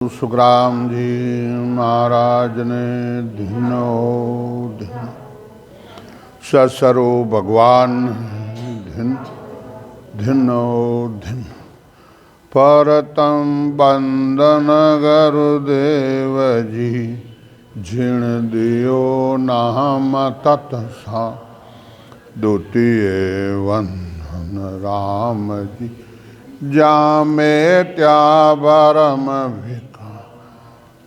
सुखराम जी महाराज ने धीनो धीन ससरो भगवान धीन धीनो धीन परतम बंदन गुरुदेव जी झिण दियो नाम तत्सा द्वितीय वंदन राम जी जामे त्यावरम भिका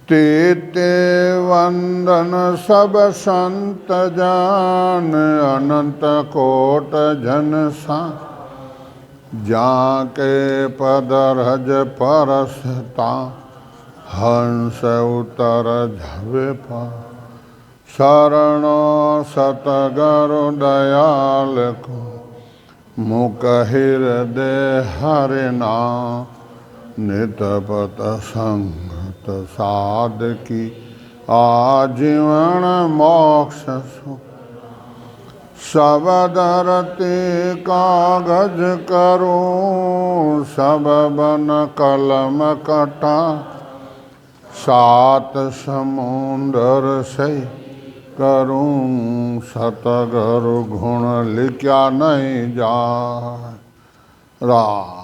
तेते वंदन सब संत जान अनंत कोट जन सा जाके पद रज परसता हंस उतर झवे पा शरणो सतगुरु दयाल को मुख हृदय हरिना नितपत संगत साधकी आजीवन मोक्ष सुख सब धरती कागज करो सब बन कलम कटा सात समुंदर से करूं सतगुरु गुण लिखा नहीं जा राम।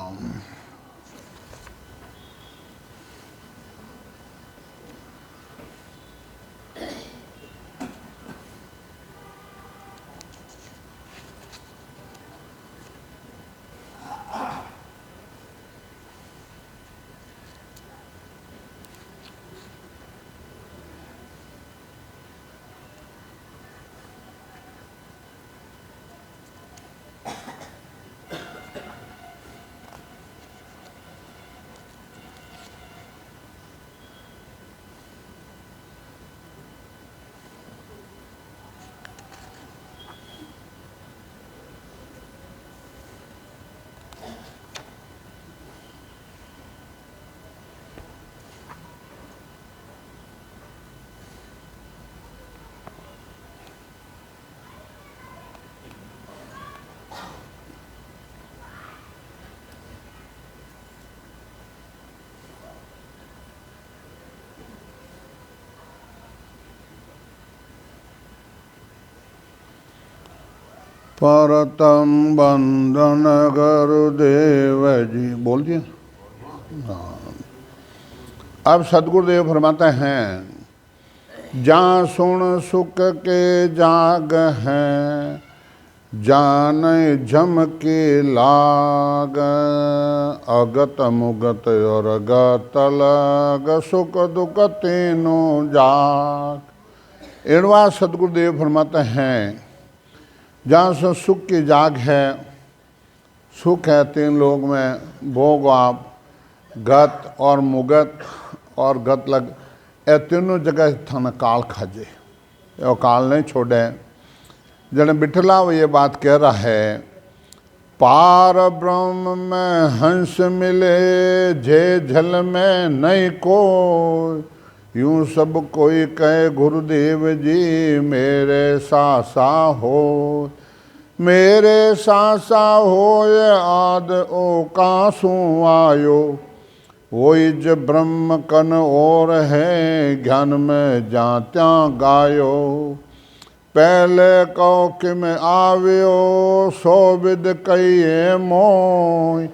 परतम बंदन गुरुदेव जी बोल दिया। अब सदगुरुदेव फरमाते हैं जहाँ सुन सुख के जाग हैं जान जम के लाग अगत मुगत और गत लग सुख दुख तीनों जाग। एड़वा सदगुरुदेव फरमाते हैं जहाँ से सुख की जाग है, सुख है तीन लोग में भोग आप गत और मुगत और गत लग ए तीनों जगह थाना काल खाजे और काल नहीं छोड़े। जन बिठला वो ये बात कह रहा है पार ब्रह्म में हंस मिले जे झल में नहीं को यूं सब कोई कहे गुरुदेव जी मेरे सासा हो मेरे सासा हो ये आद ओ कासू आयो वही ज ब्रह्म कन और है ज्ञान में जात्या गायो पहले कहो कि मैं आव्यो सो विद कहिए मोय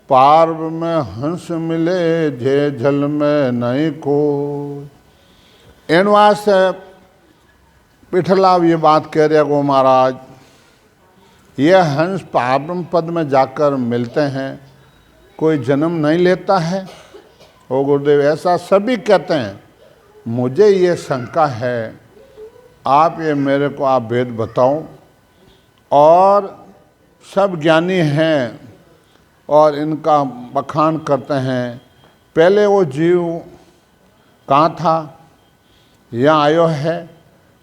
पार में हंस मिले जे झल में नहीं को। इन वास्ते पिठला ये बात कह रहे को महाराज ये हंस पारब्रह्म पद में जाकर मिलते हैं कोई जन्म नहीं लेता है। ओ गुरुदेव ऐसा सभी कहते हैं मुझे ये शंका है आप ये मेरे को आप भेद बताओ। और सब ज्ञानी हैं और इनका बखान करते हैं पहले वो जीव कहाँ था यहाँ आयो है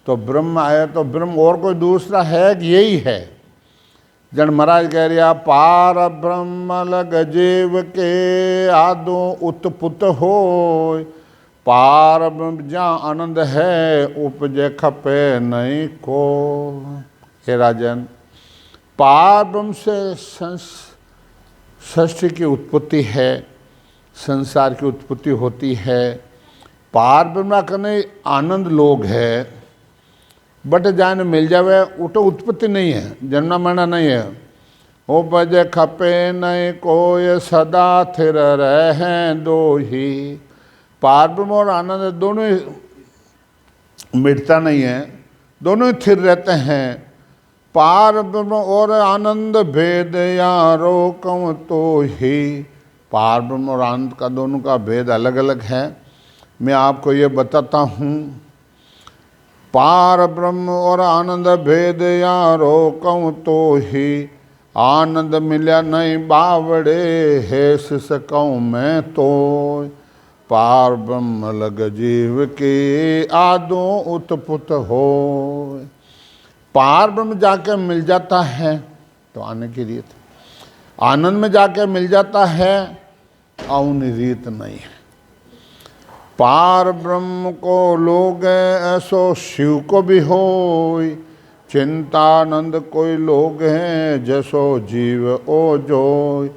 तो ब्रह्म आया तो ब्रह्म और कोई दूसरा है कि यही है। जन महाराज कह रहा पार ब्रह्म लग जीव के आदो उत्पुत हो पार ब्रह्म जहाँ आनंद है उपजे खपे नहीं को। हे राजन पार ब्रह्म से सृष्टि की उत्पत्ति है संसार की उत्पत्ति होती है। पार ब्रह्म कने आनंद लोग है, बट जान मिल जावे वो तो उत्पत्ति नहीं है, जन्म मरना नहीं है। ओ बज खपे नहीं कोई सदा थिर रहे दो ही। पार ब्रह्म और आनंद दोनों ही मिटता नहीं है, दोनों ही स्थिर रहते हैं। पार ब्रह्म और आनंद भेद यारो कम तो ही। पार ब्रह्म और आनंद का दोनों का भेद अलग अलग है। मैं आपको ये बताता हूँ। पार ब्रह्म और आनंद भेद यारो कम तो ही। आनंद मिल्या नहीं बावड़े है सिस कहूँ मैं तो। पार ब्रह्म लग जीव के आदो उत्पुत हो। पार ब्रह्म जाके मिल जाता है तो आने की रीत, आनंद में जाके मिल जाता है औन रीत नहीं है। पार ब्रह्म को लोग ऐसो शिव को भी हो। चिंतानंद कोई लोग हैं जैसो जीव ओ जोय।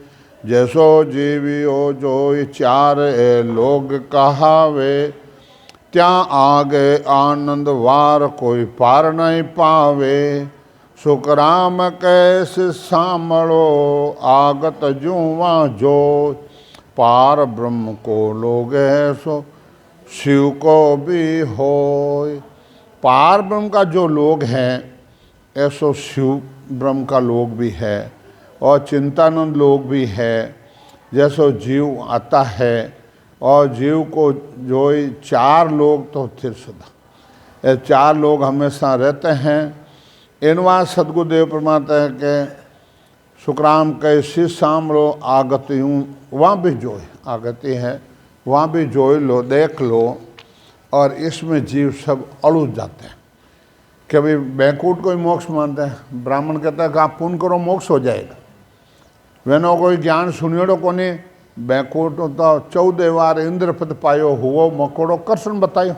जैसो जीवी ओ जोय चार ए लोग कहावे। त्या आगे आनंद वार कोई पार नहीं पावे। सुखराम कैसे सामड़ो आगत जुआ जोय। पार ब्रह्म को लोग ऐसो शिव को भी होय। पार ब्रह्म का जो लोग हैं ऐसो शिव ब्रह्म का लोग भी है और चिंतानंद लोग भी है। जैसो जीव आता है और जीव को जो चार लोग तो स्थिर सदा, ये चार लोग हमेशा रहते हैं। इनवा सदगुरुदेव परमात्मा है कि सुखराम कैसी सामरो आगत यूँ, वहाँ भी जो आगति है वहाँ भी जो लो देख लो। और इसमें जीव सब अड़ुझ जाते हैं। कभी बैकुंठ को ही मोक्ष मानते हैं। ब्राह्मण कहता है कि आप पुण्य करो मोक्ष हो जाएगा। वेनो कोई ज्ञान सुनियोड़ो कोनी। बैकुंठ तो 14 वार इंद्रपद पायो हुओ मकोड़ो करसन बतायो।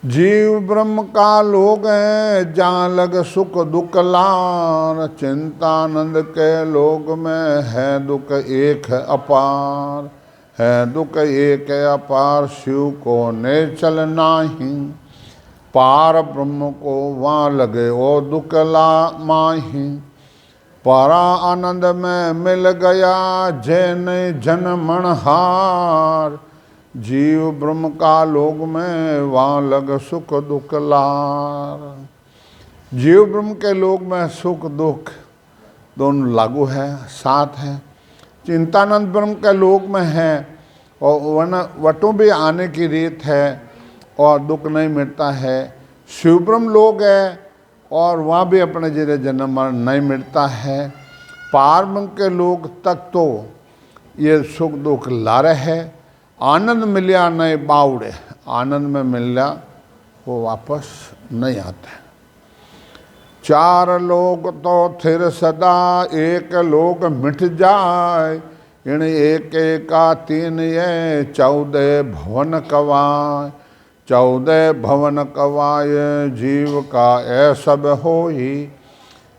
जीव ब्रह्म का लोग हैं जहाँ लग सुख दुख लार। चिंतानंद के लोग में है दुख एक है अपार। है दुख एक है अपार शिव को ने चल नाही। पार ब्रह्म को वहाँ लगे ओ दुख ला माही। पारा आनंद में मिल गया जैन जन मनहार। जीव ब्रह्म का लोग में वहाँ लग सुख दुख लार। जीव ब्रह्म के लोग में सुख दुख दोनों लागू है, साथ है। चिंतानंद ब्रह्म के लोग में है और वटों भी आने की रीत है और दुख नहीं मिटता है। शिव ब्रह्म लोग है और वहाँ भी अपने जिले जन्म मरण नहीं मिटता है। पार ब्रह्म के लोग तक तो ये सुख दुख ला रहे। आनंद मिलिया नहीं बाउड़े, आनंद में मिलिया वो वापस नहीं आता। चार लोग तो थिर सदा एक लोग मिट जाए। इन एक का तीन ये 14 भवन कवाय। 14 भवन कवाय जीव का ऐ सब होई।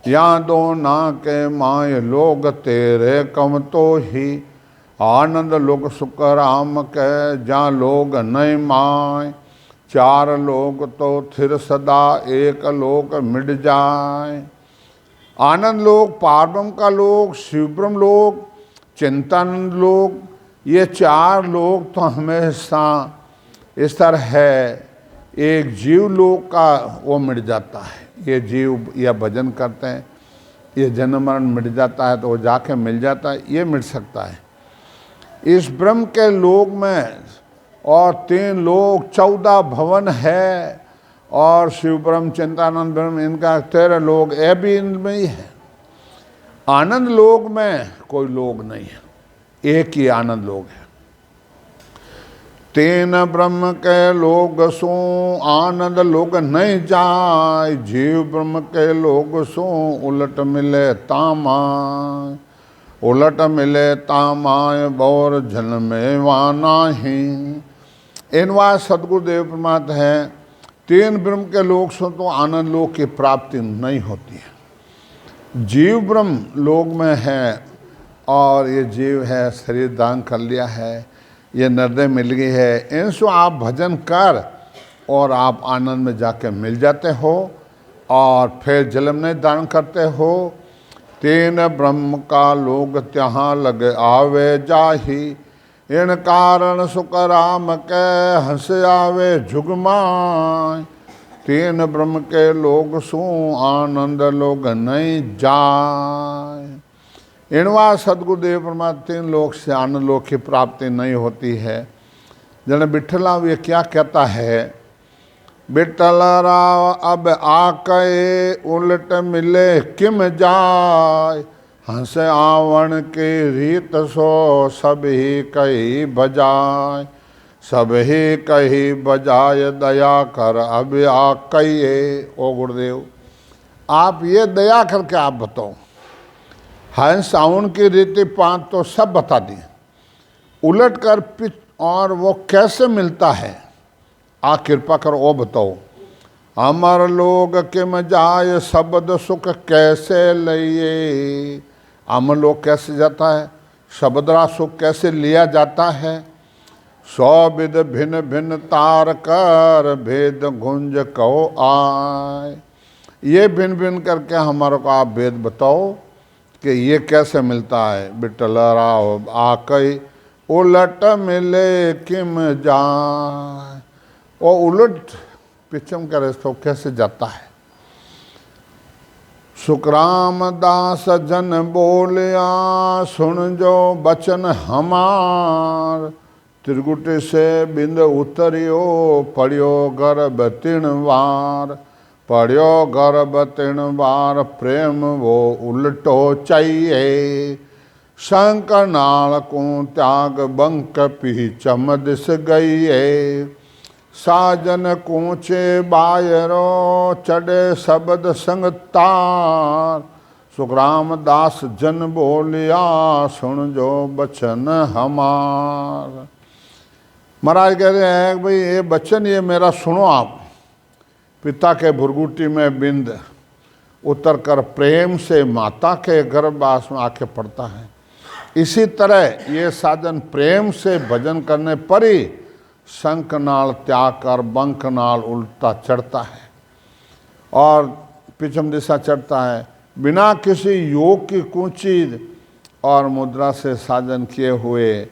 या दो ना के माय लोग तेरे कम तो ही। आनंद लोग सुख राम के जा लोग नहीं माय। चार लोग तो थिर सदा एक लोग मिट जाए। आनंद लोग, पार ब्रह्म का लोग, शिव ब्रह्म लोग, चिंतानंद लोग, ये चार लोग तो हमेशा इस तरह है। एक जीव लोग का वो मिट जाता है। ये जीव या भजन करते हैं, ये जन्म मरण मिट जाता है तो वो जाके मिल जाता है, ये मिट सकता है। इस ब्रह्म के लोग में और 3 लोग 14 भवन है और शिव ब्रह्म चिंतानंद ब्रह्म इनका 13 लोग ये भी इनमें ही है। आनंद लोग में कोई लोग नहीं है, एक ही आनंद लोग है। 3 ब्रह्म के लोग सो आनंद लोग नहीं जाए। जीव ब्रह्म के लोग सो उलट मिले तामाय। उलट मिले तामाय बौर जन्मे वाना ही। इनवा सदगुरुदेव परमात्मा है। 3 ब्रह्म के लोग सो तो आनंद लोग की प्राप्ति नहीं होती है। जीव ब्रह्म लोग में है और ये जीव है, शरीर दान कर लिया है, ये निर्णय मिल गई है, इनसे आप भजन कर और आप आनंद में जाके मिल जाते हो और फिर जन्म नहीं धारण करते हो। तीन ब्रह्म का लोग त्यहाँ लगे आवे जाही, इन कारण सुख राम के हंस आवे जुगमाय। तीन ब्रह्म के लोग सु आनंद लोग नहीं जाए। इनवा सदगुरुदेव परमात्मा तीन लोक से आनंद लोक की प्राप्ति नहीं होती है। जन विठला ये क्या कहता है, विठल राव अब आके उलट मिले किम जाय, हंस आवण के रीत सो सब ही कही बजाय। सब ही कही बजाय दया कर अब आकये। ओ गुरुदेव आप ये दया करके आप बताओ, हंस आवन की रीति पांच तो सब बता दी, उलट कर पिछ और वो कैसे मिलता है, आ कृपा कर वो बताओ। अमर लोग किम जाय शब्द सुख कैसे लइए। अमर लोग कैसे जाता है, शब्दरा सुख कैसे लिया जाता है। सौ विध भिन्न भिन्न तार कर भेद गुंज कहो आय। ये भिन्न भिन्न करके हमारे को आप भेद बताओ कि ये कैसे मिलता है। बिटल राव आकई उलट मिले किम जाय, वो उलट पिछम करे तो कैसे जाता है। सुखराम दास जन बोलिया सुन जो बचन हमार। त्रिगुट से बिंद उतरियो पढ़ियो गर्भ तीन बार। पढ़ियो गर्भ तीन बार प्रेम वो उल्टो चाहिए। शंकर नाल को त्याग बंक पी चम दिस गई है। साजन कूचे बायरो चढ़े शब्द संग तार। सुखराम दास जन बोलिया सुन जो बचन हमार। महाराज कह रहे हैं भाई ये बचन ये मेरा सुनो आप। पिता के भुरगुटी में बिंद उतर कर प्रेम से माता के गर्भवास में आके पड़ता है। इसी तरह ये साधन प्रेम से भजन करने पर ही शंख नाल त्याग कर बंक नाल उल्टा चढ़ता है और पिछम दिशा चढ़ता है। बिना किसी योग की कुंची और मुद्रा से साधन किए हुए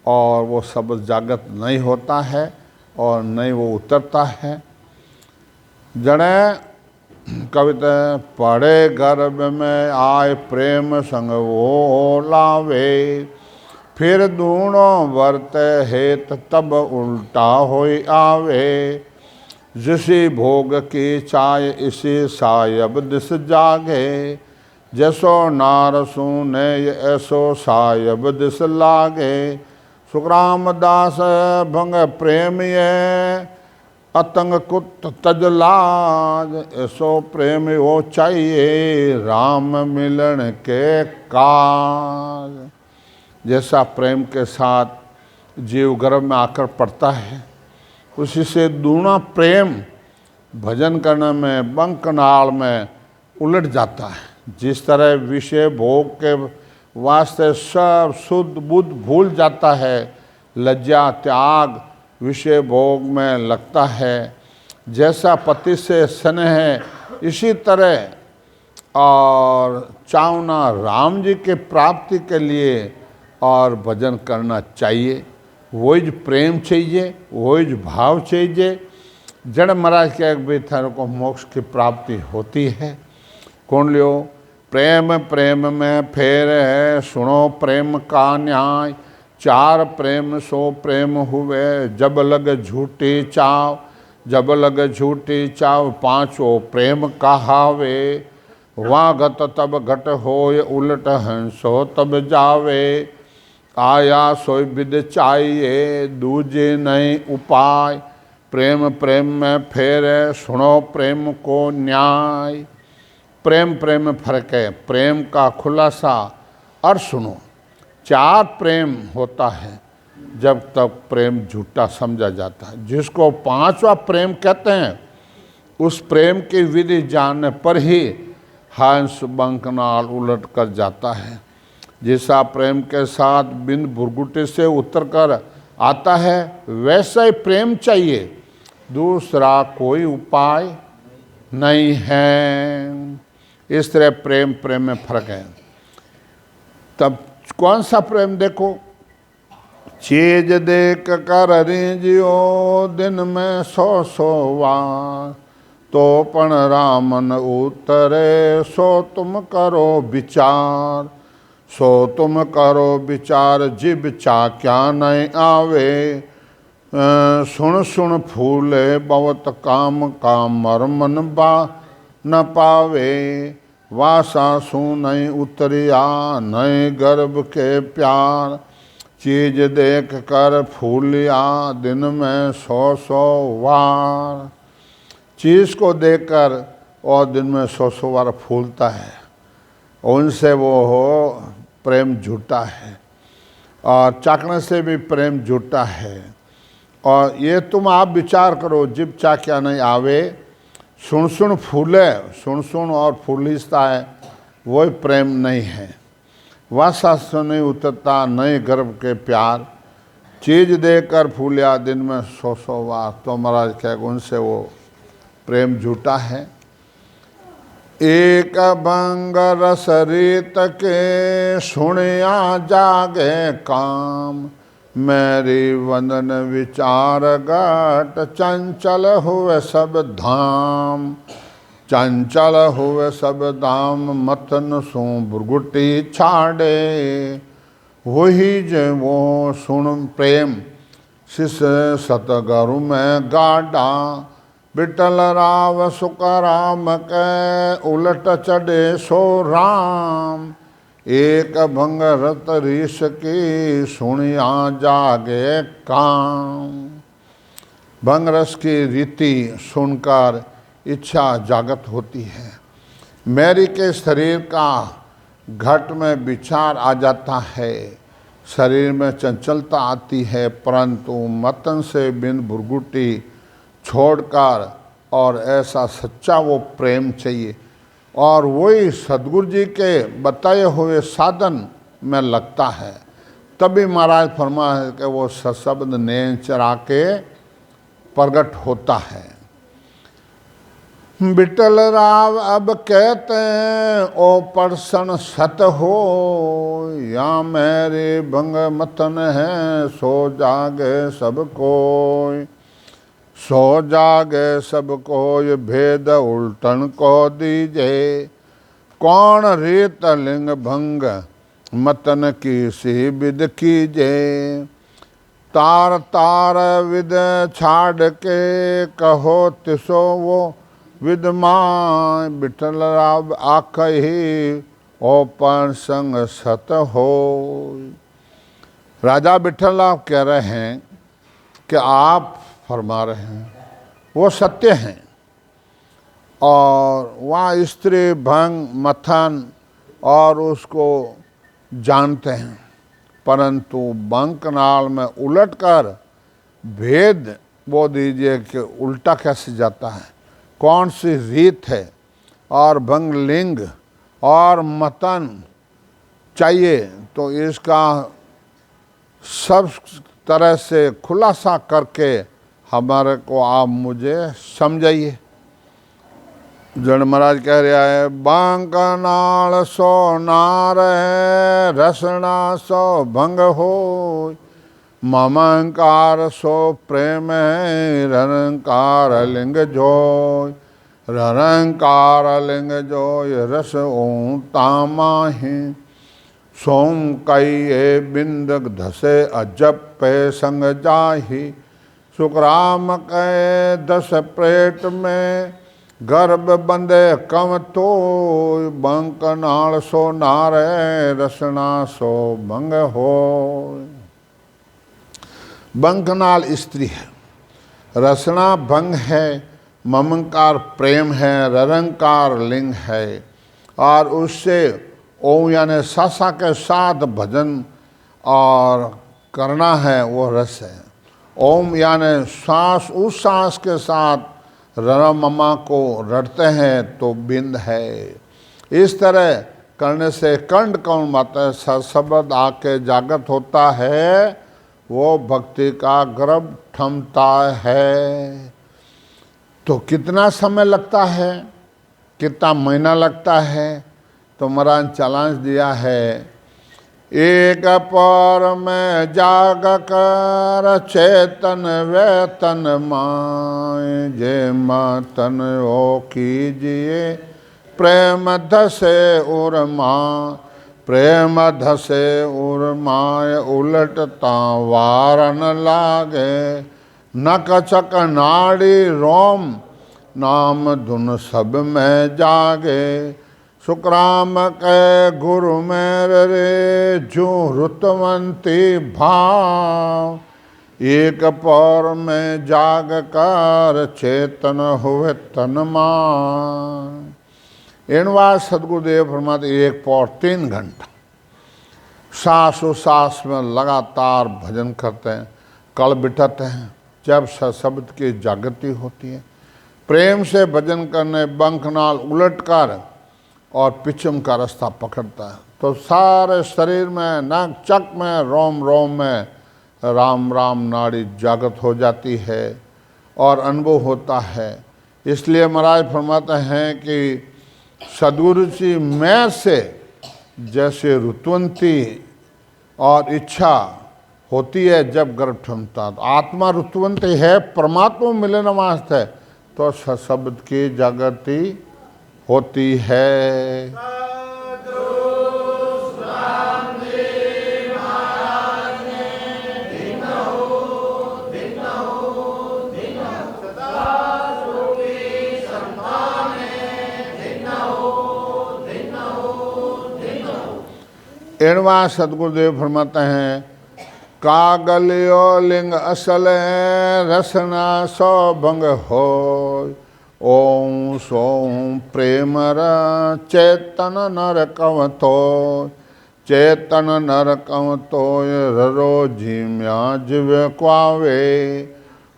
और वो शब्द जागृत नहीं होता है और नहीं वो उतरता है। जड़े कविता पढ़े गर्भ में आए प्रेम संग वो लावे। फिर दूनो वर्त हेत तब उल्टा होई आवे। जिसी भोग की चाय इसी सायब दिस जागे। जैसो नार सुने ऐसो सायब दिस लागे। सुखराम दास भंग प्रेम ये अतंग कुत तजलाज। ऐसो प्रेम वो चाहिए राम मिलन के काज। जैसा प्रेम के साथ जीव गर्भ में आकर पड़ता है उसी से दूना प्रेम भजन करने में बंक नाल में उलट जाता है। जिस तरह विषय भोग के वास्ते सब शुद्ध बुद्ध भूल जाता है, लज्जा त्याग विषय भोग में लगता है। जैसा पति से स्नेह है इसी तरह और चावना राम जी के प्राप्ति के लिए और भजन करना चाहिए। वही प्रेम चाहिए, वही भाव चाहिए। जड़ महाराज के बेथर को मोक्ष की प्राप्ति होती है। कौन लियो प्रेम प्रेम में फेर है सुनो प्रेम का न्याय। चार प्रेम सो प्रेम हुए जब लग झूठी चाव। जब लग झूठी चाव पांचों प्रेम कहावे। वागत तब घट होय उलट हंसो तब जावे। आया सोई विद चाहिए दूजे नहीं उपाय। प्रेम प्रेम में फेरे सुनो प्रेम को न्याय। प्रेम प्रेम में फर्क है, प्रेम का खुलासा और सुनो। चार प्रेम होता है जब तक प्रेम झूठा समझा जाता है। जिसको पांचवा प्रेम कहते हैं उस प्रेम की विधि जानने पर ही हंस बंक नाल उलट कर जाता है। जैसा प्रेम के साथ बिंद भुरगुटे से उतर कर आता है वैसा ही प्रेम चाहिए, दूसरा कोई उपाय नहीं है। इस तरह प्रेम प्रेम में फर्क है। तब कौन सा प्रेम देखो, चीज देख कर रिझियो दिन में 100 वार, तो पण रामन उतरे सो तुम करो विचार, सो तुम करो विचार जिब चाक्या नहीं आवे, सुन सुन फूले बहुत काम काम मर मन बा न पावे, वासा सु नहीं उतरिया नहीं गर्भ के प्यार, चीज देख कर फूलिया दिन में 100 वार। चीज़ को देखकर और दिन में 100 बार फूलता है, उनसे वो हो प्रेम झूठा है, और चाकने से भी प्रेम झूठा है। और ये तुम आप विचार करो, जिब चाक्या नहीं आवे, सुन सुन फूले, सुन सुन और फूलिस्ता है, वही प्रेम नहीं है। वासा से नहीं उतरता नए गर्भ के प्यार, चीज देकर फूलिया दिन में 100 बार। तो महाराज कह उनसे वो प्रेम झूठा है। एक भंग रस रीत के सुनिया जागे काम, मेरी वंदन विचार घट चंचल हुए सब धाम, चंचल हुए सब धाम मथन सु भुरगुटी छाड़े, वही जे वो सुन प्रेम शिष सतगुरु में गाड़ा, बिटल राव सुकराम के उलट चढ़े सो राम, एक भंग रत रीस की सुनिया जागे काम। भंग रस की रीति सुनकर इच्छा जागत होती है, मैरी के शरीर का घट में विचार आ जाता है, शरीर में चंचलता आती है, परंतु मतन से बिन भुरगुटी छोड़कर और ऐसा सच्चा वो प्रेम चाहिए, और वही सदगुरु जी के बताए हुए साधन में लगता है। तभी महाराज फरमा है कि वो सशब्द नैन चरा के प्रगट होता है। बिटल राव अब कहते ओ परसन सत हो, या मेरे भंग मतन है सो जागे सब कोई, सो जागे सब कोई भेद उल्टन को दीजे, कौन रीत लिंग भंग मतन की सी विद कीजे, तार तार विद छाड़ के कहो तिसो वो विदमाय, बिठल राव आखहि ओपन संग सत हो। राजा बिठल राव कह रहे हैं कि आप फरमा रहे हैं वो सत्य हैं, और वहाँ स्त्री भंग मथन और उसको जानते हैं, परंतु बंकनाल में उलटकर भेद वो दीजिए कि उल्टा कैसे जाता है, कौन सी रीत है, और भंग लिंग और मतन चाहिए, तो इसका सब तरह से खुलासा करके हमारे को आप मुझे समझाइए। जन महाराज कह रहा है, बांकनाल सो नार है, रसना सो भंग हो, ममंकार सो प्रेम है, रंकार लिंग जोय, रंकार लिंग जोय रस ओं तामाहि, सोम कई बिंद धसे अजब पे संग जाहि, सुखराम कहे 10 प्रेट में गर्भ बंदे कम तो, बंकनाल सो नारे रसना सो भंग हो। बंकनाल स्त्री है, रसना भंग है, ममंकार प्रेम है, ररंकार लिंग है, और उससे ओम यानी सासा के साथ भजन और करना है वो रस है। ओम यानी सांस, उस सांस के साथ ररममा को रटते हैं तो बिंद है। इस तरह करने से कंठ कौन मत शब्द आके जागृत होता है, वो भक्ति का गर्भ थमता है। तो कितना समय लगता है, कितना महीना लगता है? तो महाराज चैलेंज दिया है, एक पर में जाग कर चेतन वेतन माय, जे मतन ओ कीजिए प्रेम धसे उर्मा, प्रेम धसे उर्माय उलटता वारन लागे, नकचक नाड़ी रोम नाम धुन सब में जागे, सुकराम के गुरु मेरे रे जो रुतवंती भाव, एक पौर में जाग कर चेतन हुए तन मान। इनवा सदगुरुदेव फरमाते एक पौर 3 घंटा सांस में लगातार भजन करते हैं, कल बिठाते हैं। जब शब्द की जागृति होती है, प्रेम से भजन करने बंखनाल उलट कर और पिचम का रास्ता पकड़ता है, तो सारे शरीर में नाक चक में रोम रोम में राम राम नाड़ी जागृत हो जाती है और अनुभव होता है। इसलिए महाराज फरमाते हैं कि सद्गुरु जी मैं से जैसे रुतवंती और इच्छा होती है जब गर्भ थमता, तो आत्मा रुतवंती है, परमात्मा मिलन वास्ते है, तो शब्द की जागृति होती है। एणवा सदगुरुदेव फरमाते हैं, कागलियो लिंग असल रसना सौ भंग हो, ओम सोम प्रेम चेतन नर कवतो, चेतन नर कवतो रो झीम्या जीव क्वावे,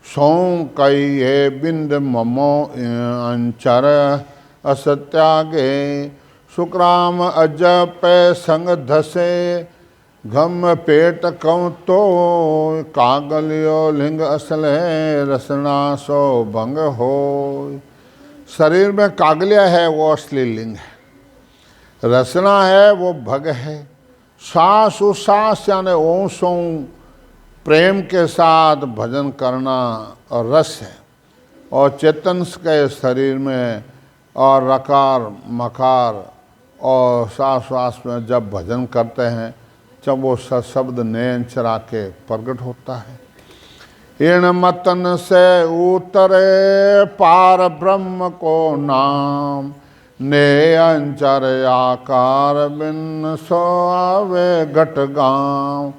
सोम कई बिंद ममो अंचर अस त्यागे, सुकराम अजप संग धसे घम पेट कौ तो, कागलियो लिंग असल है रसना सो भंग हो। शरीर में कागलिया है वो असली लिंग है, रसना है वो भग है, सांस उसास यानी ओं सों प्रेम के साथ भजन करना और रस है, और चेतन के शरीर में और रकार मकार और सांस वास में जब भजन करते हैं, जब वो शब्द नयन चरा के प्रकट होता है। इन मतन से उतरे पार ब्रह्म को नाम, ने अंचर आकार बिन सो आवे घट गाँव,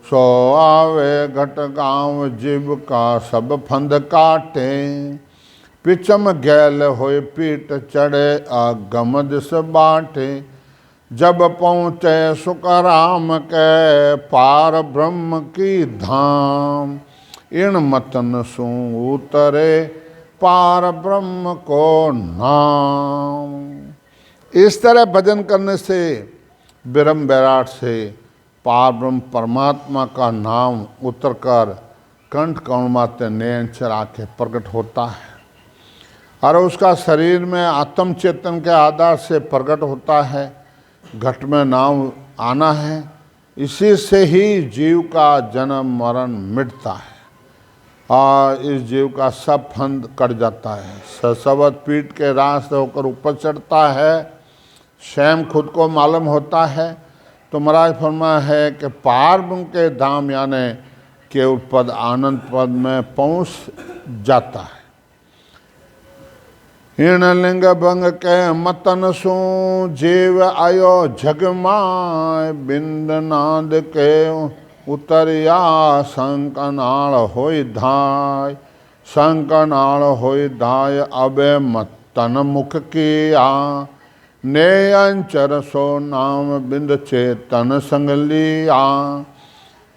सो आवे घट गाँव जीव का सब फंद काटे, पिचम गैल होए पीट चढ़े आगम दिस बाटे, जब पहुँचे सुकराम के पार ब्रह्म की धाम, इन मतन सु उतरे पार ब्रह्म को नाम। इस तरह भजन करने से ब्रह्म बैराट से पार ब्रह्म परमात्मा का नाम उतर कर कंठ कौमाते नयन चरा के प्रकट होता है, और उसका शरीर में आत्म चेतन के आधार से प्रकट होता है। घट में नाम आना है, इसी से ही जीव का जन्म मरण मिटता है और इस जीव का सब फंद कट जाता है। ससवत पीठ के रास्ते होकर ऊपर चढ़ता है, स्वयं खुद को मालूम होता है। तो महाराज फरमा है कि पार ब्रह्म के धाम यानी केवल पद आनंद पद में पहुँच जाता है। हिण लिंग भंग के मतन सु जीव आयो जग माय, बिंद नाद के उतरिया शंकनाल होई धाय, शंकनाल होई धाय अबे मतन मुख किया, ने अंचर सो नाम बिंद चेतन संग लिया,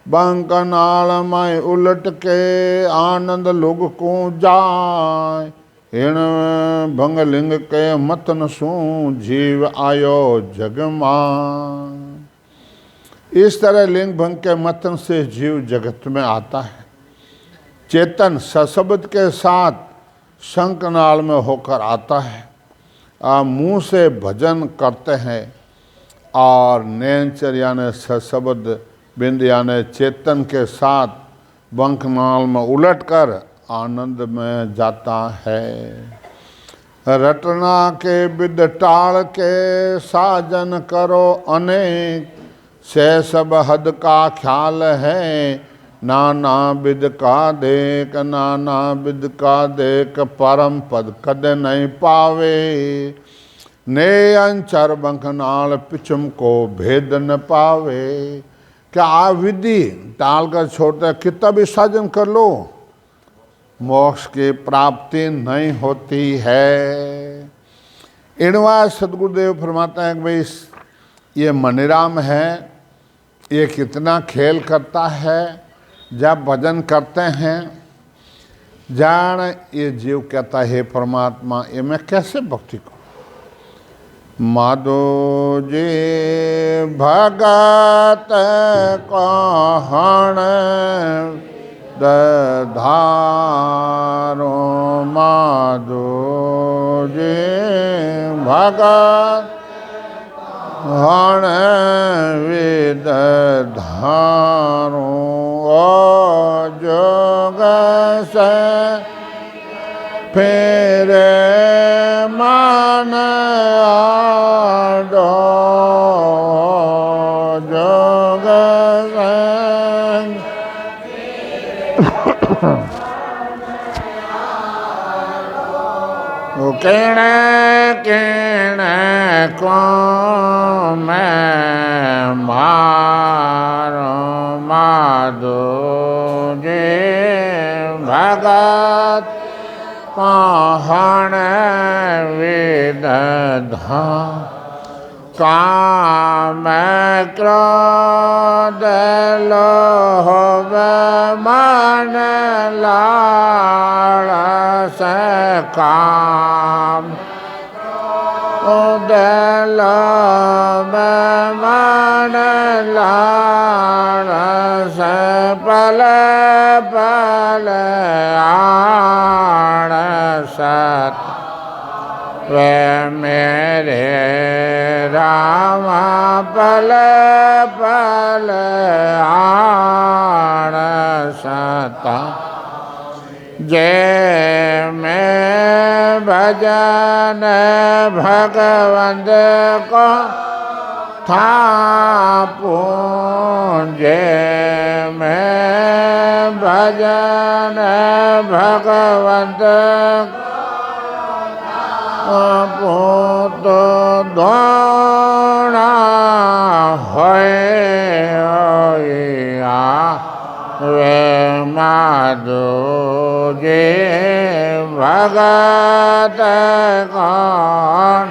बंकनाल माय उलट के आनंद लोग को जाय, हिण भंग लिंग के मतन सू जीव आयो जग मां। इस तरह लिंग भंग के मतन से जीव जगत में आता है। चेतन सशब्द के साथ शंखनाल में होकर आता है। मुंह से भजन करते हैं और नैनचर यानी सशब्द बिंद यानी चेतन के साथ बंखनाल में उलटकर आनंद में जाता है। रटना के विद टाल के साजन करो अनेक, से सब हद का ख्याल है नाना विद का देख, नाना विद का देख परम पद कद नहीं पावे। ने अंचर बंखनाल पिछम को भेद न पावे। क्या आप विधि टाल कर छोड़ते कितना भी साजन कर लो, मोक्ष की प्राप्ति नहीं होती है। इनवा सदगुरुदेव फरमाते हैं कि भाई ये मनीराम है, ये कितना खेल करता है। जब भजन करते हैं जान ये जीव कहता है परमात्मा ये मैं कैसे भक्ति करूं। माधो जी भगत कहण धारो, माधो जी भगत हण विद धारो। जोग से फिर मान आडो, जोग से किण किण को मैं मारो, माधो जी भगत कहण विद धारो। काम क्रोध लोभ मन लालस, काम क्रोध लोभ मन लालस, पल पल आलसत वे मेरे राम पल पल आलसता। जय मैं भजन भगवंत को था पूंजे, मैं भजन भगवंत तो दोना होया वे माधो जी भगत कौन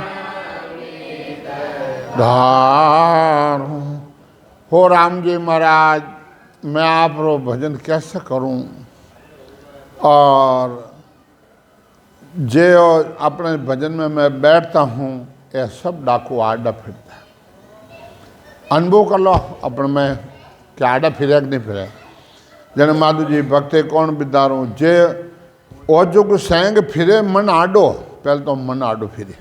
धारू। हो राम जी महाराज मैं आप रो भजन कैसे करूं। और जे अपने भजन में मैं बैठता हूँ ये सब डाकू आडा फिरता है। अनुभव कर लो अपने में कि आडा फिरे कि नहीं फिरे। जने माधु जी भक्ते कौन बिदारूं जे ओजुग सेंग फिरे मन आडो, पहले तो मन आडो फिरे।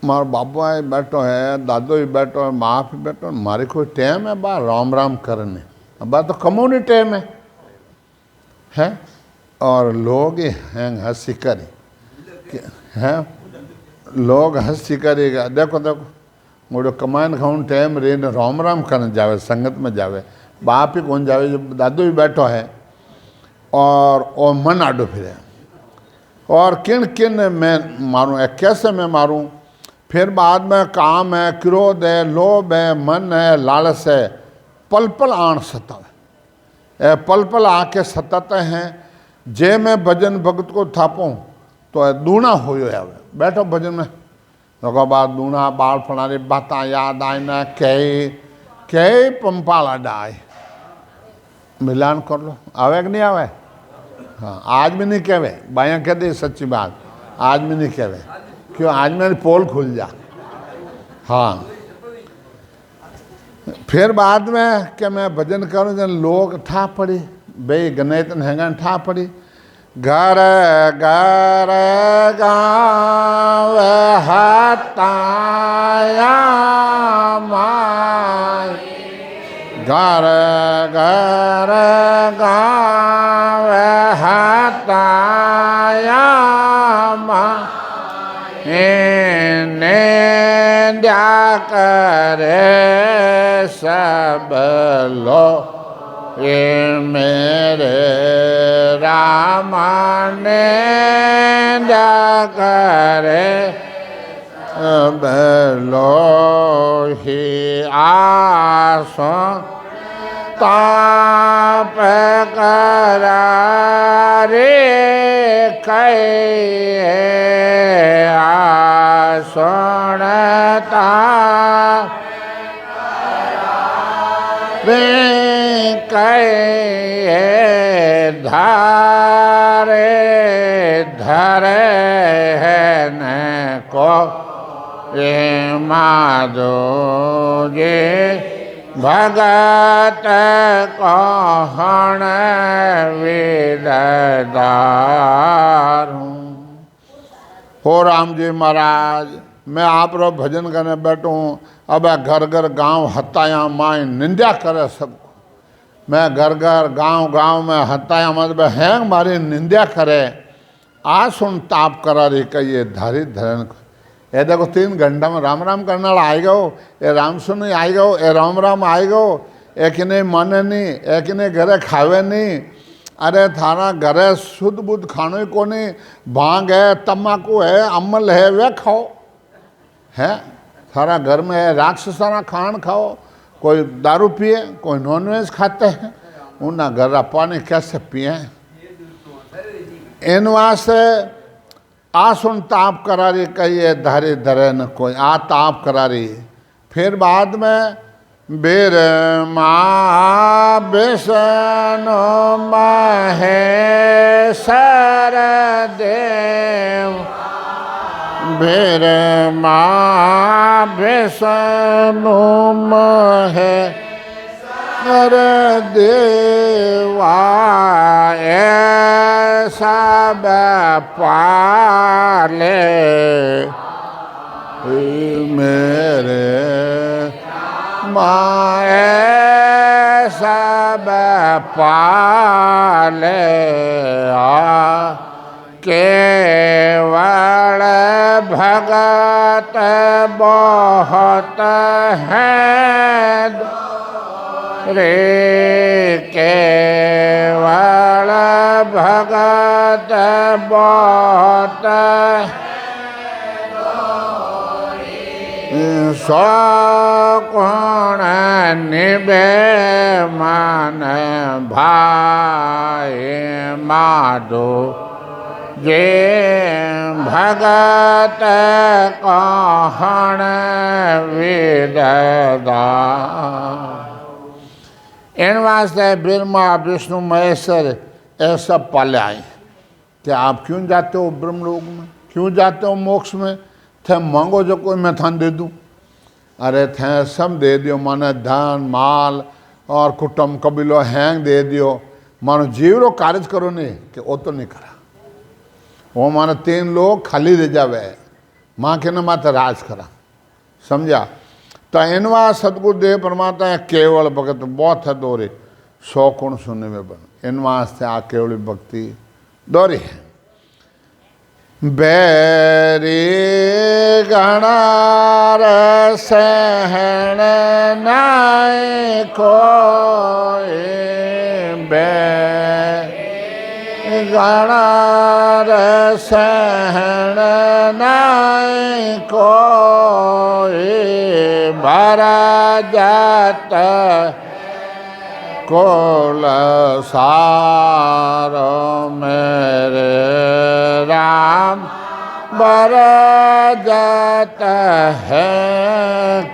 मारो बाबू है बैठो है, दादो ही बैठो है, माँ भी बैठो, मारे कोई टाइम है बा राम राम करने, बा तो कमो नहीं टाइम है। और लोग हैं हंसी करी हैं, लोग हंसी करेगा। देखो देखो मुझे कमाइन खाऊं टाइम रे न राम राम करने जावे, संगत में जावे, बाप ही कौन जावे, जब दादू भी बैठो है और मन आडो फिरे। और किन किन मैं मारूं, कैसे मैं मारूं। फिर बाद में काम है, क्रोध है, लोभ है, मन है, लालच है, पल पल आण सतावे, पल पल आके सताते हैं। जे मैं भजन भगत को थापूं तो दूना हो आवे। बैठो भजन में तो बाद दूना बाल फणारी बातें याद आए ना, कई पंपाला डाय मिलान कर लो, आवे कि नहीं आवे। हाँ, आज भी नहीं कहवे, बाया कहते सच्ची बात, आज भी नहीं कहवे, क्यों? आज मेरी पोल खुल जा। हाँ, फिर बाद में कि मैं भजन करूं, जन लोग ठा पड़ी, बे गनेतन हैंगन ठा पड़ी, घर घर गाँव हताया माई, घर घर गाँव हताया माई, निंदा करे सब लोग, ये मेरे रामा निंदा करे सब लोग, ही आसो ताप करा रे कहे आसोणता रे कहे धारे धरे है न को ये माधो जे भगत कहण विददार। हो राम जी महाराज, मैं आप रो भजन करने बैठू हूँ, अब घर घर गांव हताया माई निंदा करे सबको। मैं घर घर गांव गांव में हताया मतलब है मारी निंदा करे, आ सुन ताप करा रही कहिए धारी धरन को। ये देखो 3 घंटा में राम राम करने वाला आई गो, ये राम सुन आई गो, ये राम राम आई गो, एक ने माने नहीं, एक ने घरे खावे नहीं। अरे थारा घरे शुद्ध बुद्ध खानो को नहीं, भांग है, तम्बाकू है, अमल है, वे खाओ है। थारा घर में है राक्षसाना खान खाओ, कोई दारू पिए, कोई नॉनवेज खाते हैं, उन्हें घर पानी कैसे पिए? इन वास्ते आ सुन ताप करारी कहिए धारी धरे न कोई, आ ताप करारी। फिर बाद में बेर माँ विष्णु महेश्वर देव, बेर माँ विष्णु महेश्वर देवा, सब पाले मेरे माए, सब पाले केवल भगत बहुत हैं रे, केवल भगत बहुत सो कोण निभे मन भाई माधो, जे भगत कहण विददार। इन वास्ते ब्रह्मा विष्णु महेश्वर ऐसा पाले आए कि आप क्यों जाते हो ब्रह्मलोक में, क्यों जाते हो मोक्ष में? थे मांगो जो कोई मैं थान दे दूँ। अरे थे सब दे दियो, माने धन माल और कुटुंब कबीलो हैंग दे दियो, मानो जीवरो कार्य करो नहीं कि वो तो नहीं करा, वो मानो 3 लोग खाली रह जावे, माँ के न माता राज करा, समझा? तो इनवा सतगुरुदेव परमात्मा केवल भगत बहुत है दोरे 100 गुण सुनने में बन, इनवा से आ केवल भक्ति दोरी है। बैरी गणार सहन नाय कोई, गणार सहन नाय कोई, भरा जात कोल सारो मेरे राम, भरा जात है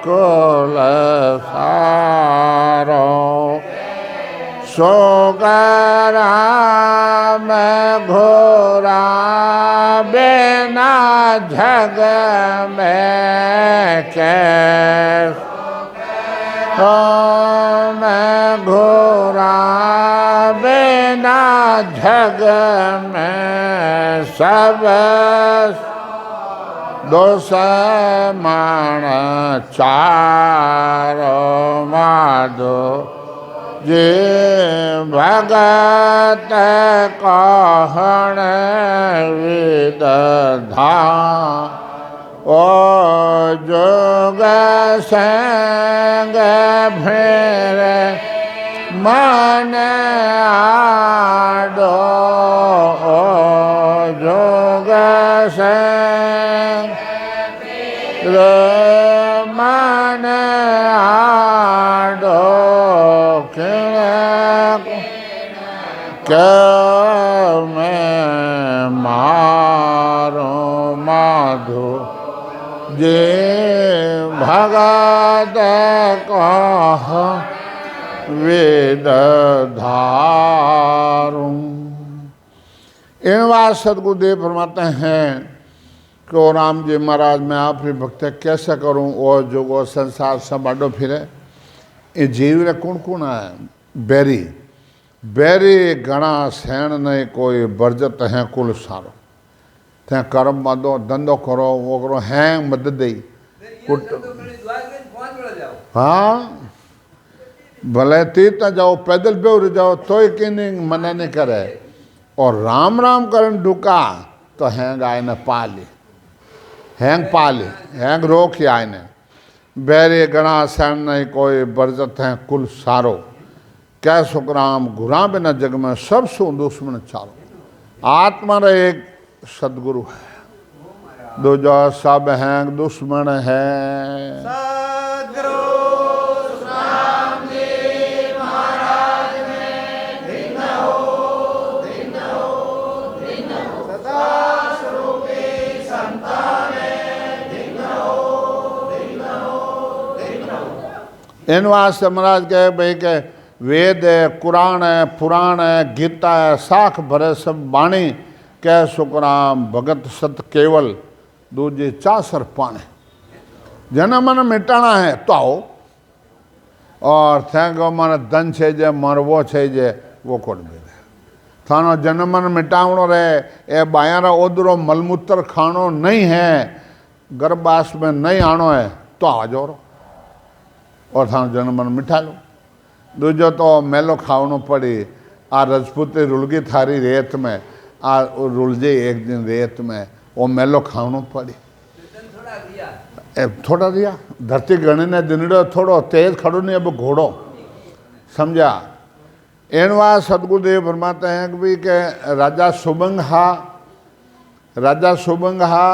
कोल सारो, सोगरा मैं घोरा बिना जग में कैसे मैं घोरा बिना जग में सब दुश्मन चारो माधो जे भगत कहण विदधा ओ जोग संग भेर मन आडो ओ जोग संग मन आडो क्यों मैं मारो माधो जे भगत कह वेद धारू। इन बात सदगुरुदेव फरमाते हैं कि ओ राम जी महाराज मैं आपकी भक्ति कैसे करूं और जो वो संसार सब आडो फिरे ये जीव रे कौन कौन है बैरी बैरी घना सहन नहीं कोई बरजत है कुल सारो थे कर्म बांधो धंधो करो वो करो हैंग मदद दई कुट हाँ भले तीर्थ जाओ पैदल पे जाओ तो ही मना नहीं करे और राम राम करन ढुका तो हैंग आए न पाली हैंग पाली हैंग रोक ही आए ने बैरे गणा सहन नहीं कोई बरजत है कुल सारो कै सुखराम घुरा बिना जग में सब सु दुश्मन चारो। आत्मा रे एक सदगुरु है दूजा सब हैं दुश्मन है। इन वास्ते महाराज कहे भाई के वेद है कुरान है पुराण है गीता है साख भरे सब बाणी कह सुखराम भगत सत केवल दूजे चासर पाने जना मन मिटाना है तो आओ और थैंको मन धन छे जे मरवो छे जे वो कोट भी थानो जन्म मन मिटावणो रहे ए बायारा ओदरो मलमूत्र खानो नहीं है गर्भास में नहीं आनो है तो आ जाओ और थानो जन्म मन मिठा लो। दूजो तो मेलो खावनो पड़ी आ रजपूती रुलगी थारी रेत में आ रुलजे एक दिन रेत में वो मेलो खावनो पड़ी थोड़ा दिया धरती गणी ने दिनड़ो थोड़ो तेज खड़ो नहीं अब घोड़ो समझा। एनवा सदगुरुदेव फरमाते हैं कि भी के राजा सुबंग हा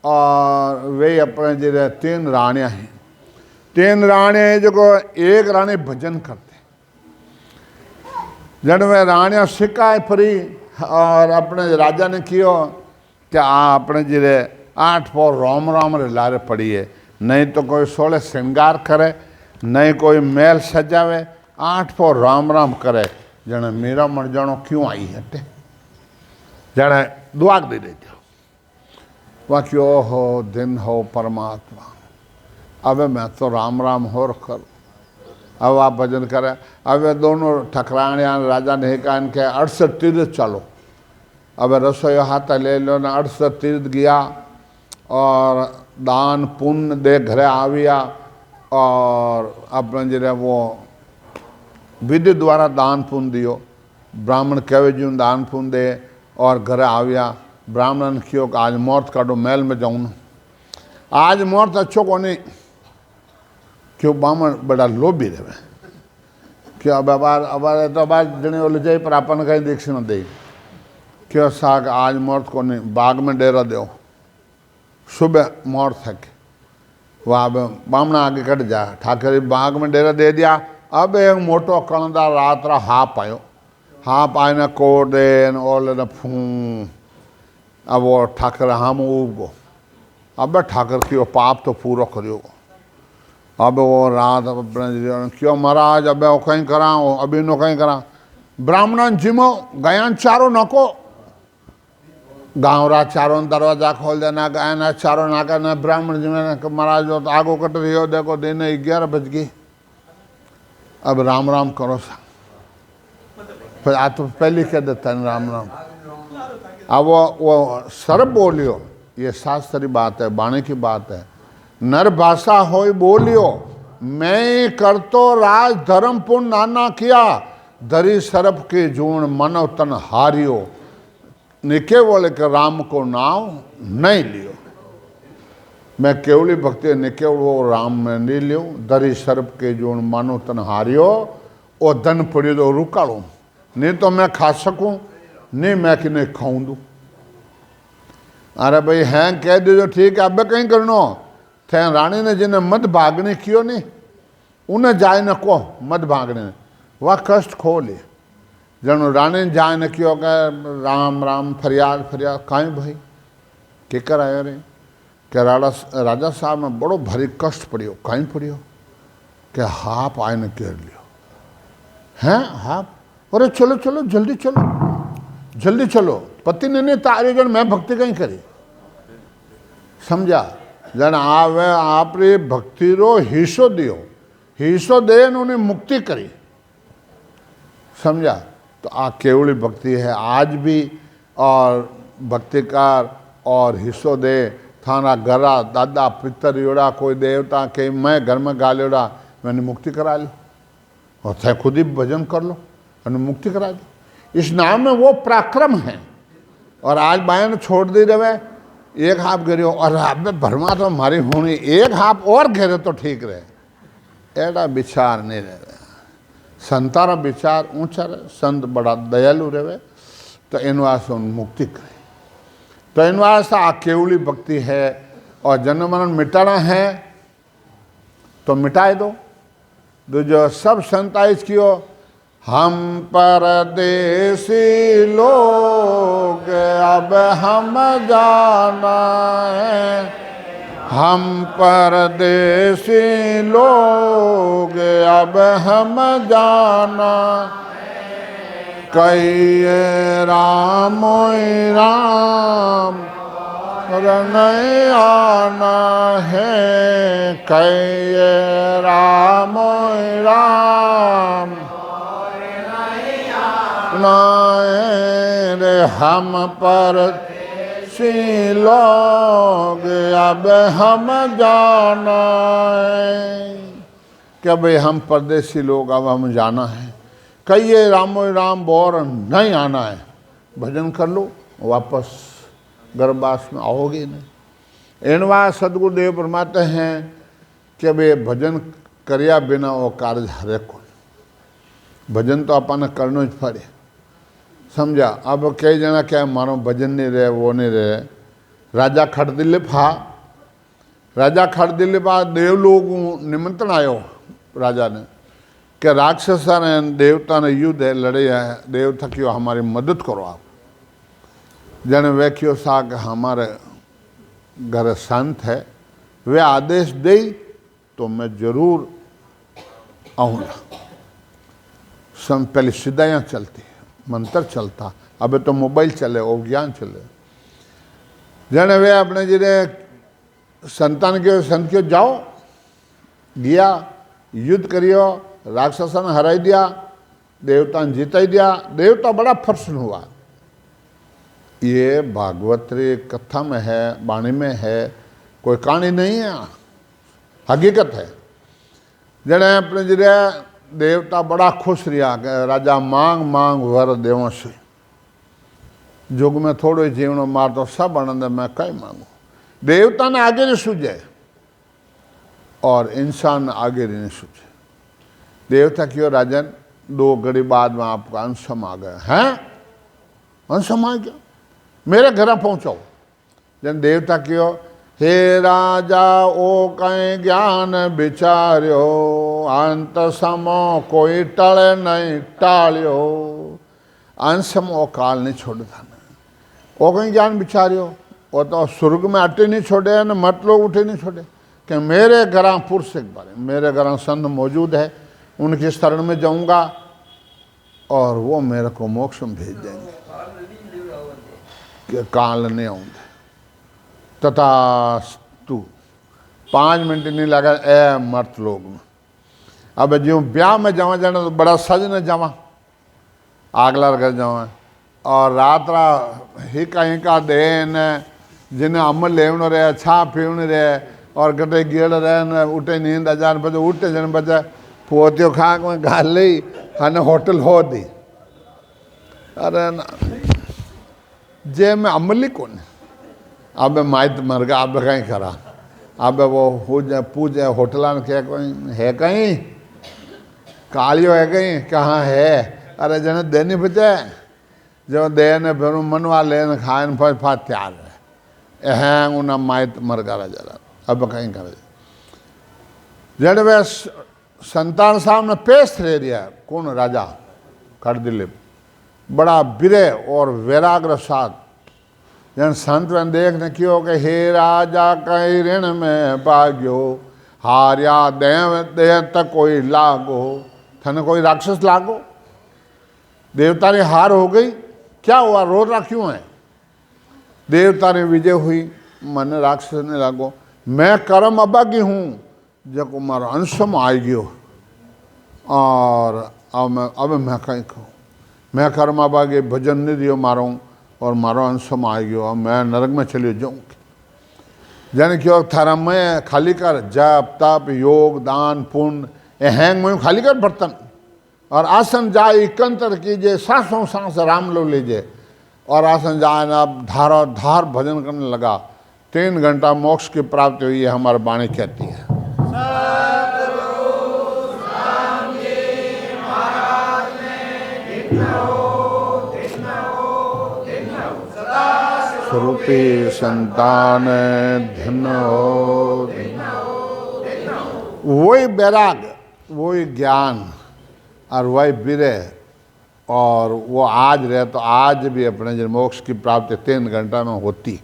और वे अपने जो तीन रानियाँ हैं तीन रानियाँ जो एक रानी भजन करते जन वे रानियाँ सिकाए परी और अपने राजा ने कियो कि अपने जिरे 8 पौर राम राम रे लारे पड़ी है नहीं तो कोई 16 श्रृंगार करे नहीं कोई महल सजावे 8 पौर राम राम करे जने मेरा मर जानो क्यों आई हटे जने दुआ दे देते वहाँ क्यों हो दिन हो परमात्मा अब मैं तो राम राम हो कर अब आप भजन करें। अब दोनों ठकराने राजा ने कहा इनके 68 तीर्थ चलो अब रसोई हाथ ले लो ना 68 तीर्थ गया और दान पुण्य दे घरे आविया और अपने जो वो विधि द्वारा दान पुण्य दियो ब्राह्मण कहे जो दान पुण्य दे और घरे आविया ब्राह्मण क्यों आज मौत काटो महल में जाऊँ ना आज मौत अच्छो को नहीं क्यों ब्राह्मण बड़ा लोभी रहे क्यों अब तो जने वो ले जाए पर अपन कहीं दीक्षिणा दे क्यों साग आज मौत को नहीं बाग में डेरा दो सुबह मौत थके वहाँ ब्राह्मण आगे कट जा ठाकर बाग में डेरा दे दिया। अब एक मोटो कणदार रात रा हाप आयो हाप आए न कोट दे ओले न फू अब वो ठाकर हम उगो अब ठाकर की वो पाप तो पूरा करियो अब वो रात अपने क्यों महाराज अब वो कहीं करा अभी नो कहीं करा ब्राह्मण जिमो गयान चारों नको गाँवरा चारों दरवाजा खोल देना, गायना चारों नाका ना ब्राह्मण जी में महाराज जो तो आगो कट रही हो, देखो दिन 11 बज गई, अब राम राम करो सा। फिर आ तो पहले कह देता है राम राम। अब वो सर्व बोलियो, ये शास्त्री बात है, बाणी की बात है। नर भाषा हो बोलियो, मैं कर तो राज धर्म पुण्य नाना किया, धरी सरप के जूण मनव तन हारियो, निके बोले के राम को नाम नहीं लियो। मैं केवली भक्ति निके वो राम में नहीं लियो, धरी सरप के जूण मानो तन हारियो, और धन पड़ी तो रुकाड़ू, नहीं तो मैं खा सकूं, नहीं मैं कि नहीं खाऊं दूं। अरे भाई हैं कह दीजो ठीक है, अब कहीं करनो थे रानी ने जिन्हें मत भागने कियो नहीं, उन्हें जाए न को मत भागने, वह कष्ट खो ले। जन रानी ने जाए न कियो के राम राम फरियाद फरियाद काई भाई के कर आयो रे के राजा साहब में बड़ो भारी कष्ट पड़ियो, कहीं पड़ियो के हाप आए न घेर लियो हैं हाप, अरे चलो चलो जल्दी चलो जल्दी चलो, पति ने नहीं तारे जन मैं भक्ति कहीं करी समझा। जन आवे आपरी भक्ति रो हिस्सो दियो, हिस्सो दे उन्हें मुक्ति करी समझा। तो आ केवली भक्ति है आज भी, और भक्तिकार और हिस्सो दे थाना घरा दादा पितर योड़ा कोई देवता के मैं घर में गा लियोड़ा, मैंने मुक्ति करा ली, और थे खुद ही भजन कर लो मैंने मुक्ति करा दी। इस नाम में वो पराक्रम है। और आज बायन छोड़ दी रहे, एक हाथ गिरो और आप में भरमा तो हमारी होनी, एक हाथ और घेरे तो ठीक रहे, ऐसा विचार नहीं रहे। संतारा विचार ऊंचा रहे, संत बड़ा दयालु रहे, तो इन वास्ते मुक्ति करे। तो इन वास्ते आ केवली भक्ति है, और जन्म मरण मिटाना है तो मिटाए दो। जो सब संताइश कियो, हम परदेसी लोग अब हम जाना है, हम परदेसी लोग अब हम जाना, कई राम राम नहीं आना है, कई राम राम रे, हम पर सी लोग अब हम जाना है, क्या भाई हम परदेसी लोग अब हम जाना है, कहिए रामो राम बोर नहीं आना है, भजन कर लो वापस गर्भवास में आओगे नहीं। इनवा सदगुरुदेव फरमाते हैं कि भाई भजन करिया बिना वो कार्य हरे को, भजन तो अपन करना ही पड़े समझा। अब कई जना क्या मानो भजन नहीं रहे वो नहीं रहे। राजा खड़दिलीप हा, राजा खड़दिलीप देवलोग निमंत्रण आयो राजा ने कि राक्षसा ने देवता ने युद्ध है लड़े है, देवता क्यों हमारी मदद करो आप। जन वे क्यों सा कि हमारे घर संत है, वे आदेश दे तो मैं जरूर आऊँगा। पहले सिद्धायाँ चलती, मंत्र चलता, अब तो मोबाइल चले और ज्ञान चले। जन वे अपने जिरे संतान के संत क्यों जाओ, गया युद्ध करियो, राक्षसा ने हराई दिया, देवता ने जीता ही दिया, देवता बड़ा प्रसन्न हुआ। ये भागवत कथा में है, वाणी में है, कोई कहानी नहीं है, हकीकत है। जने अपने जिरे देवता बड़ा खुश रहा कि राजा मांग मांग वर देव से, जुग में थोड़ो ही जीवन मार तो सब आनंद मैं कई मांगू। देवता ने आगे नहीं सूझे और इंसान आगे नहीं सूझे। देवता क्यों राजन 2 घड़ी बाद में आपका अंशम आ गया है, अंशम आ गया मेरे घर पहुंचाओ। जन देवता क्यों, हे राजा ओ कहीं ज्ञान विचार्यो, अंत समो कोई टले नहीं टालियो। अंशम ओ काल नहीं छोड़ था, ओ कहीं ज्ञान विचार्यो, वो तो स्वर्ग में अटे नहीं छोड़े न मत लोग उठे नहीं छोड़े कि मेरे घर पुरुष एक बार मेरे घर संत मौजूद है, उनकी शरण में जाऊंगा और वो मेरे को मोक्ष में भेज देंगे कि काल नहीं आऊंगे। तथास्तु 5 मिनट नहीं लगा ए मर्त लोग में। अब जो ब्याह में जावा जाना तो बड़ा सज न जावा, आगला कर जावा, और रात रा हिका देन जिन्हें अमल लेवन रहे, छा पीवन रहे, और गटे गिड़ रहे न उठे नींद अजान बजे उठे जन बजे पोतियो खाक में गाल ली हने होटल हो दी। अरे ना जे में अमली कौन अब माइत मर गया, अब कहीं करा, अब वो पूजे होटला ने क्या कोई है कहीं कालियो है कहीं कहाँ है। अरे जने देनी बचे जो देने फिर मनवा लेने खाए फिर फात तैयार है हैं उन्हें माइत मर गया जरा, अब कहीं करे जड़ वे संतान सामने पेश रह दिया कौन राजा कर दिले बड़ा बिरे और वैराग्र साथ जन संत ने देखने क्यों कि हे राजा कई ऋण में पाग्यो हार्या देव देह तक कोई लागो, थने कोई राक्षस लागो, देवता ने हार हो गई, क्या हुआ रो रहा क्यों है? देवता ने विजय हुई, मन राक्षस ने लागो, मैं कर्म अभागी हूँ जब मारो अंश में आ गयो, और अब मैं कहीं कहूँ मैं कर्म अभागी भजन नहीं दियो मारो, और मारो अंश में आ गयो, अब मैं नरक में चले जाऊँगी। जन क्यों थारा में खाली कर जप तप योग दान पुण्य हैंग में खाली कर बर्तन, और आसन जाए इकंतर कीजिए, सांसों सांस राम लो लीजिए, और आसन जाए ना धारा धार भजन करने लगा, 3 घंटा मोक्ष की प्राप्ति हुई है, हमारी वाणी कहती है। स्वरूपी संतान धन्य हो, वही बैराग वही ज्ञान और वही विरह, और वो आज रहे तो आज भी अपने जो मोक्ष की प्राप्ति 3 घंटा में होती।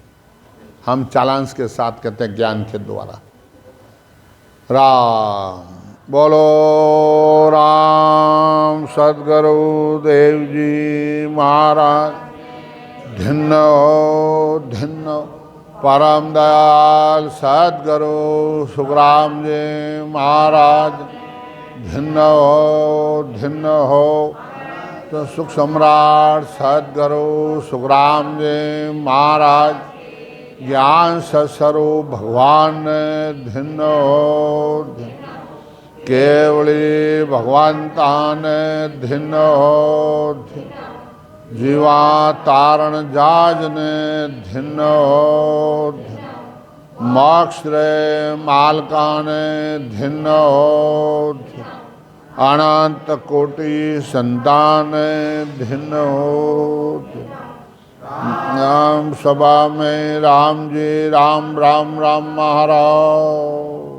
हम चालांस के साथ कहते हैं ज्ञान के द्वारा। राम बोलो राम सद्गुरु देव जी महाराज धन्य हो धन्य हो, परम दयाल सद्गुरु सुखराम जी महाराज धन्य हो, तो सुख सम्राट सद्गुरु सुखराम जी महाराज ज्ञान सत्स्वरूप भगवान धन्य हो, केवली भगवंतान धन्य हो, जीवा तारण जाजन धन्य हो, मोक्ष रे मालकान धन्य हो, अनंत कोटि संतान धन्य हो। नाम सभा में राम जी राम राम राम महाराज।